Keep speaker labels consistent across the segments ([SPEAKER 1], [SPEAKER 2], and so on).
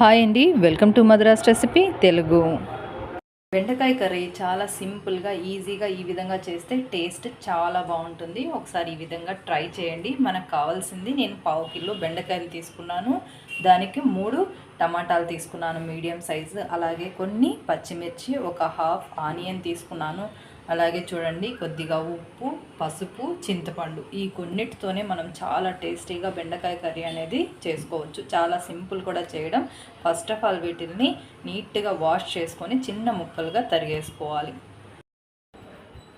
[SPEAKER 1] Hi అండి, welcome to Madras recipe Telugu. బెండకాయ curry చాలా సింపుల్గా ఈజీగా ఈ విధంగా చేస్తే టేస్ట్ చాలా బాగుంటుంది. ఒకసారి ఈ విధంగా ట్రై చేయండి. మనకు కావాల్సింది నేను 1/2 కిలో బెండకాయలు తీసుకున్నాను, దానికి 3 టమాటాలు తీసుకున్నాను మీడియం సైజు, అలాగే కొన్ని పచ్చిమిర్చి, ఒక హాఫ్ ఆనియన్ తీసుకున్నాను. అలాగే చూడండి, కొద్దిగా ఉప్పు, పసుపు, చింతపండు, ఈ కొన్నిటితోనే మనం చాలా టేస్టీగా బెండకాయ కర్రీ అనేది చేసుకోవచ్చు. చాలా సింపుల్ కూడా చేయడం. ఫస్ట్ ఆఫ్ ఆల్ వీటిని నీట్గా వాష్ చేసుకొని చిన్న ముక్కలుగా తరిగేసుకోవాలి.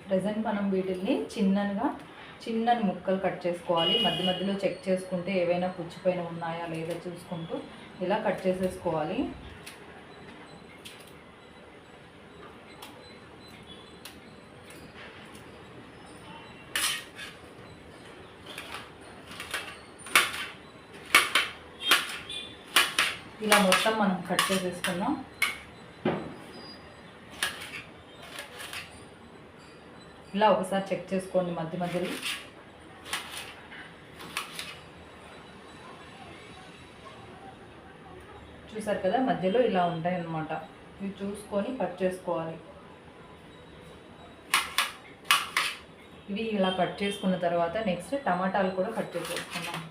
[SPEAKER 1] ప్రజెంట్ మనం వీటిని చిన్న ముక్కలు కట్ చేసుకోవాలి. మధ్య మధ్యలో చెక్ చేసుకుంటే ఏవైనా పుచ్చిపోయిన ఉన్నాయా లేదా చూసుకుంటూ ఇలా కట్ చేసేసుకోవాలి. ఇలా మొత్తం మనం కట్ చేసేసుకున్నాం. ఇలా ఒకసారి చెక్ చేసుకోండి మధ్య మధ్యలో. చూసారు కదా, మధ్యలో ఇలా ఉంటాయి అన్నమాట. ఇవి చూసుకొని కట్ చేసుకోవాలి. ఇవి ఇలా కట్ చేసుకున్న తర్వాత నెక్స్ట్ టమాటాలు కూడా కట్ చేసేసుకున్నాం.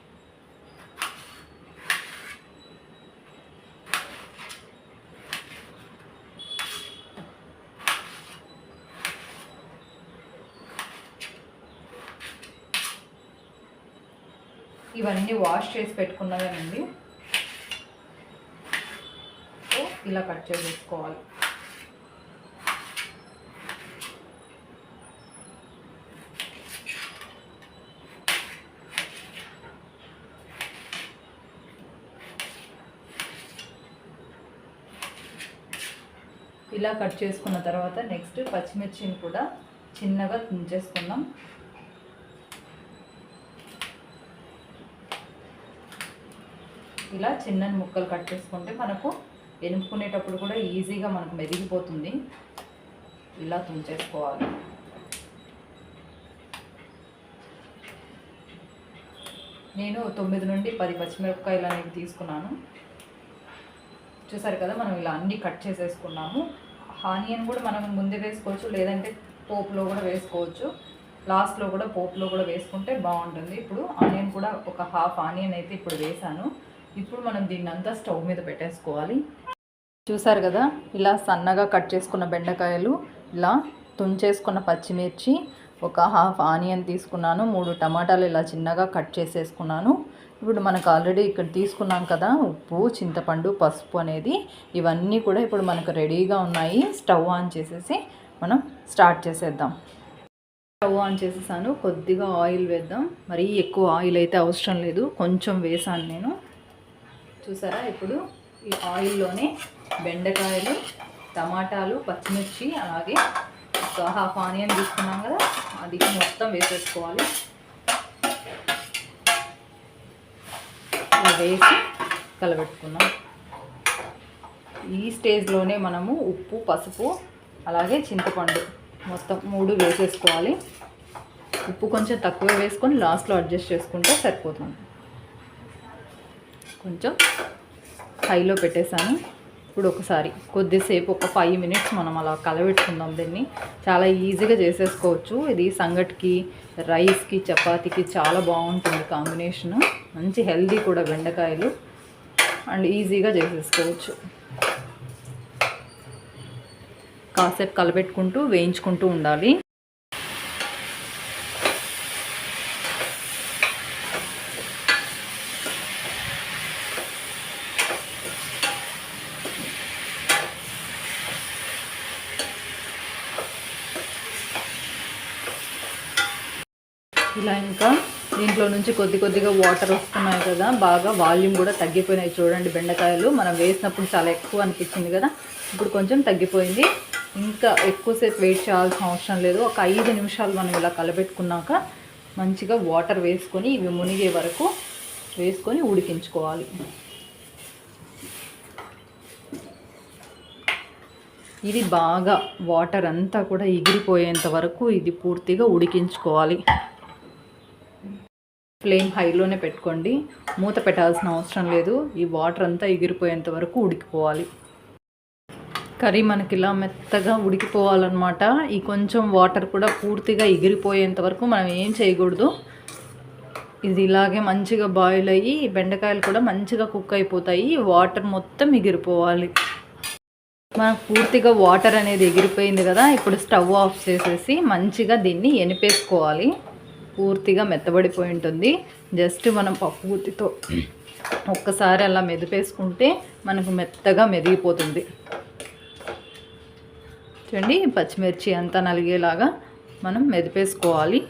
[SPEAKER 1] ఇవన్నీ వాష్ చేసి పెట్టుకున్నవేనండి. ఇలా కట్ చేసేసుకోవాలి. ఇలా కట్ చేసుకున్న తర్వాత నెక్స్ట్ పచ్చిమిర్చిని కూడా చిన్నగా తుంచేసుకుందాం. ఇలా చిన్న ముక్కలు కట్ చేసుకుంటే మనకు ఎనుపుకునేటప్పుడు కూడా ఈజీగా మనకు మెదిగిపోతుంది. ఇలా తుంచేసుకోవాలి. నేను 9 నుండి 10 పచ్చిమిరపకాయలు అనేవి తీసుకున్నాను. చూసారు కదా, మనం ఇలా అన్నీ కట్ చేసేసుకున్నాము. ఆనియన్ కూడా మనం ముందే వేసుకోవచ్చు, లేదంటే పోపులో కూడా వేసుకోవచ్చు. లాస్ట్లో కూడా పోపులో కూడా వేసుకుంటే బాగుంటుంది. ఇప్పుడు ఆనియన్ కూడా ఒక హాఫ్ ఆనియన్ అయితే ఇప్పుడు వేసాను. ఇప్పుడు మనం దీన్ని అంతా స్టవ్ మీద పెట్టేసుకోవాలి. చూసారు కదా, ఇలా సన్నగా కట్ చేసుకున్న బెండకాయలు, ఇలా తుంచేసుకున్న పచ్చిమిర్చి, ఒక హాఫ్ ఆనియన్ తీసుకున్నాను, 3 టమాటాలు ఇలా చిన్నగా కట్ చేసేసుకున్నాను. ఇప్పుడు మనకు ఆల్రెడీ ఇక్కడ తీసుకున్నాం కదా ఉప్పు, చింతపండు, పసుపు అనేది, ఇవన్నీ కూడా ఇప్పుడు మనకు రెడీగా ఉన్నాయి. స్టవ్ ఆన్ చేసేసి మనం స్టార్ట్ చేసేద్దాం. స్టవ్ ఆన్ చేసేసాను. కొద్దిగా ఆయిల్ వేద్దాం. మరీ ఎక్కువ ఆయిల్ అయితే అవసరం లేదు, కొంచెం వేసాను నేను. చూసారా, ఇప్పుడు ఈ ఆయిల్లోనే బెండకాయలు, టమాటాలు, పచ్చిమిర్చి, అలాగే ఒక హాఫ్ ఆనియన్ తీసుకున్నాం కదా, అది మొత్తం వేసేసుకోవాలి. ఇలా వేసి కలబెట్టుకున్నాం. ఈ స్టేజ్లోనే మనము ఉప్పు, పసుపు, అలాగే చింతపండు మొత్తం 3 వేసేసుకోవాలి. ఉప్పు కొంచెం తక్కువ వేసుకొని లాస్ట్లో అడ్జస్ట్ చేసుకుంటే సరిపోతుంది. కొంచెం హైలో పెట్టేశాను. ఇప్పుడు ఒకసారి కొద్దిసేపు ఒక 5 మినిట్స్ మనం అలా కలబెట్టుకుందాం. దీన్ని చాలా ఈజీగా చేసేసుకోవచ్చు. ఇది సంగటికి, రైస్కి, చపాతీకి చాలా బాగుంటుంది కాంబినేషను. మంచి హెల్దీ కూడా బెండకాయలు, అండ్ ఈజీగా చేసేసుకోవచ్చు. కాసేపు కలబెట్టుకుంటూ వేయించుకుంటూ ఉండాలి. ఇలా ఇంకా దీంట్లో నుంచి కొద్దిగా వాటర్ వస్తున్నాయి కదా, బాగా వాల్యూమ్ కూడా తగ్గిపోయినాయి. చూడండి, బెండకాయలు మనం వేసినప్పుడు చాలా ఎక్కువ అనిపించింది కదా, ఇప్పుడు కొంచెం తగ్గిపోయింది. ఇంకా ఎక్కువసేపు వెయిట్ చేయాల్సిన అవసరం లేదు. ఒక 5 నిమిషాలు మనం ఇలా కలబెట్టుకున్నాక మంచిగా వాటర్ వేసుకొని ఇవి మునిగే వరకు వేసుకొని ఉడికించుకోవాలి. ఇది బాగా వాటర్ అంతా కూడా ఎగిరిపోయేంత వరకు ఇది పూర్తిగా ఉడికించుకోవాలి. ఫ్లేమ్ హైలోనే పెట్టుకోండి. మూత పెట్టాల్సిన అవసరం లేదు. ఈ వాటర్ అంతా ఎగిరిపోయేంత వరకు ఉడికిపోవాలి. కర్రీ మనకి ఇలా మెత్తగా ఉడికిపోవాలన్నమాట. ఈ కొంచెం వాటర్ కూడా పూర్తిగా ఎగిరిపోయేంత వరకు మనం ఏం చేయకూడదు. ఇది ఇలాగే మంచిగా బాయిల్ అయ్యి బెండకాయలు కూడా మంచిగా కుక్ అయిపోతాయి. వాటర్ మొత్తం ఎగిరిపోవాలి. మనకు పూర్తిగా వాటర్ అనేది ఎగిరిపోయింది కదా. ఇప్పుడు స్టవ్ ఆఫ్ చేసేసి మంచిగా దీన్ని ఎనిపేసుకోవాలి. పూర్తిగా మెత్తబడిపోయి ఉంటుంది. జస్ట్ మనం పప్పు గుత్తితో ఒక్కసారి అలా మెదిపేసుకుంటే మనకు మెత్తగా మెదిగిపోతుంది. చూడండి, పచ్చిమిర్చి అంతా నలిగేలాగా మనం మెదిపేసుకోవాలి.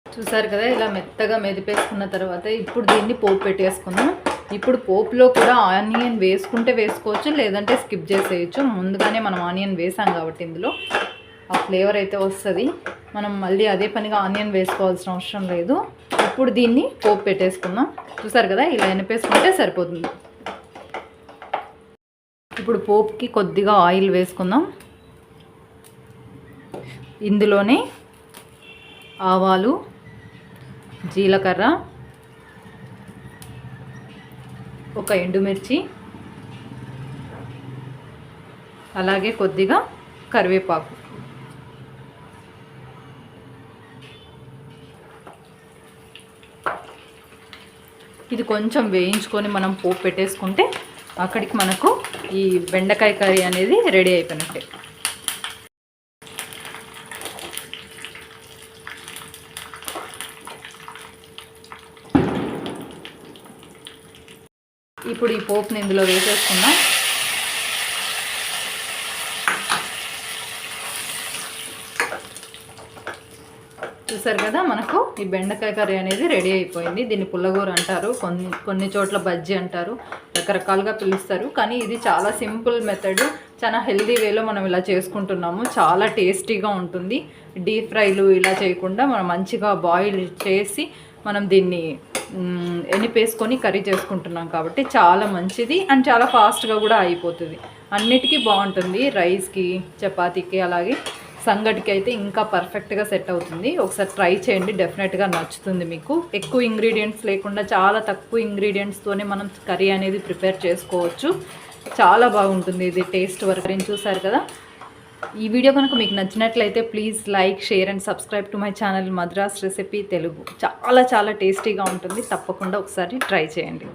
[SPEAKER 1] చూసారు కదా, ఇలా మెత్తగా మెదిపేసుకున్న తర్వాత ఇప్పుడు దీన్ని పోపు పెట్టేసుకుందాం. ఇప్పుడు పోపులో కూడా ఆనియన్ వేసుకుంటే వేసుకోవచ్చు, లేదంటే స్కిప్ చేసేయచ్చు. ముందుగానే మనం ఆనియన్ వేసాం కాబట్టి ఇందులో ఆ ఫ్లేవర్ అయితే వస్తుంది. మనం మళ్ళీ అదే పనిగా ఆనియన్ వేసుకోవాల్సిన అవసరం లేదు. ఇప్పుడు దీన్ని పోపు పెట్టేసుకుందాం. చూసారు కదా, ఇలా ఎనిపేసుకుంటే సరిపోతుంది. ఇప్పుడు పోపుకి కొద్దిగా ఆయిల్ వేసుకుందాం. ఇందులోనే ఆవాలు, జీలకర్ర, ఒక ఎండుమిర్చి, అలాగే కొద్దిగా కరివేపాకు. ఇది కొంచెం వేయించుకొని మనం పోపు పెట్టేసుకుంటే అక్కడికి మనకు ఈ బెండకాయ కర్రీ అనేది రెడీ అయిపోయినట్టే. ఇప్పుడు ఈ పోపుని ఇందులో వేసేసుకుందాం. చూసారు కదా, మనకు ఈ బెండకాయ కర్రీ అనేది రెడీ అయిపోయింది. దీన్ని పుల్లగూర అంటారు, కొన్ని చోట్ల బజ్జీ అంటారు, రకరకాలుగా పిలుస్తారు. కానీ ఇది చాలా సింపుల్ మెథడ్, చాలా హెల్దీ వేలో మనం ఇలా చేసుకుంటున్నాము. చాలా టేస్టీగా ఉంటుంది. డీప్ ఫ్రైలు ఇలా చేయకుండా మనం మంచిగా బాయిల్ చేసి మనం దీన్ని ఎనిపేసుకొని కర్రీ చేసుకుంటున్నాం కాబట్టి చాలా మంచిది అండ్ చాలా ఫాస్ట్గా కూడా అయిపోతుంది. అన్నిటికీ బాగుంటుంది. రైస్కి, చపాతీకి, అలాగే సంగటికి అయితే ఇంకా పర్ఫెక్ట్గా సెట్ అవుతుంది. ఒకసారి ట్రై చేయండి, డెఫినెట్గా నచ్చుతుంది మీకు. ఎక్కువ ఇంగ్రీడియంట్స్ లేకుండా చాలా తక్కువ ఇంగ్రీడియంట్స్తోనే మనం కర్రీ అనేది ప్రిపేర్ చేసుకోవచ్చు. చాలా బాగుంటుంది ఇది టేస్ట్ వరకు. చూసారు కదా, ఈ వీడియో కనుక మీకు నచ్చినట్లయితే please like, share and subscribe to my channel Madras recipe Telugu. చాలా చాలా టేస్టీగా ఉంటుంది. తప్పకుండా ఒకసారి ట్రై చేయండి.